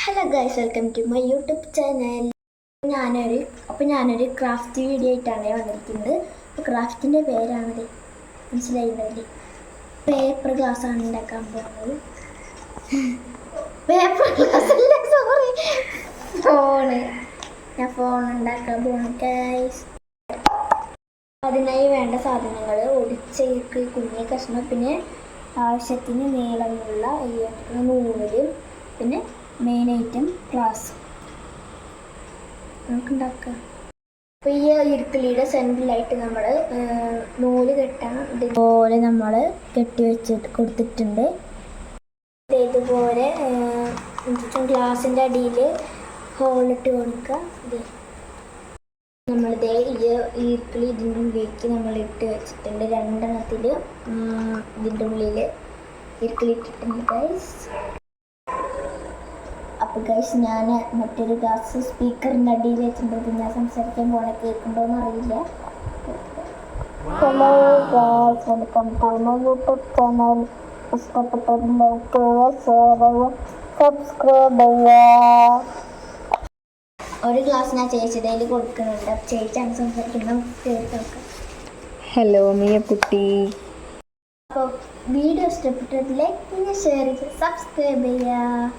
Hello guys, welcome to my YouTube channel. ഞാനൊരു craft video ആയിട്ടാണ് വന്നിരിക്കുന്നത്. അപ്പോൾ ക്രാഫ്റ്റിൻ്റെ പേരാണത്, മനസ്സിലായില്ലേ? പേപ്പർ ഗ്ലാസ് ആണ് ഉണ്ടാക്കാൻ പോകുന്നത്. പേപ്പർ ഗ്ലാസ് അല്ല, സോറി, ഞാൻ ഫോൺ ഉണ്ടാക്കാൻ പോകുന്നു ഗൈസ്. അതിനായി വേണ്ട സാധനങ്ങൾ ഒടിച്ച കുഞ്ഞി കഷ്ണം, പിന്നെ ആവശ്യത്തിന് നീളമുള്ള നൂലും, പിന്നെ മെയിൻ ഐറ്റം ഗ്ലാസ് നമുക്കുണ്ടാക്കാം. അപ്പോൾ ഈ ഇടുക്കളിയുടെ സെൻറ്ററിലായിട്ട് നമ്മൾ നൂല് കെട്ടാൻ ഇതുപോലെ നമ്മൾ കെട്ടി വെച്ചിട്ട് കൊടുത്തിട്ടുണ്ട്. ഇതുപോലെ ഗ്ലാസിൻ്റെ അടിയിൽ ഹോളിട്ട് കൊടുക്കുക. നമ്മളിതേ ഈ ഇടുക്കളി ഇതിൻ്റെ ഉള്ളിലേക്ക് നമ്മൾ ഇട്ട് വെച്ചിട്ടുണ്ട്. രണ്ടെണ്ണത്തിൽ ഇതിൻ്റെ ഉള്ളിൽ ഇടുക്കളി ഇട്ടിട്ടുണ്ട് ഗൈസ്. അപ്പോൾ ഗൈസ്, ഞാൻ മറ്റൊരു ഗ്ലാസ് സ്പീക്കറിൻ്റെ അടിയിൽ വെച്ചിട്ടുണ്ട്. ഞാൻ സംസാരിക്കാൻ പോണ കേൾക്കുന്നുണ്ടോയെന്ന് അറിയില്ല. Hello guys, welcome to my YouTube channel. ഇഷ്ടപ്പെട്ടത് ലൈക്ക് ചെയ്യുക, ഷെയർ ചെയ്യുക, സബ്സ്ക്രൈബ് ചെയ്യുക. ഒരു ഗ്ലാസ് ഞാൻ ചേച്ചിയുടെ കയ്യിൽ കൊടുക്കുന്നുണ്ട്. ചേച്ചിയാണ് സംസാരിക്കുന്നത്. കേൾക്കാം. ഹലോ മിയ കുട്ടി. അപ്പോൾ വീഡിയോ ഇഷ്ടപ്പെട്ടത് ലൈക്ക് ചെയ്യുക, ഷെയർ ചെയ്യുക, സബ്സ്ക്രൈബ് ചെയ്യുക.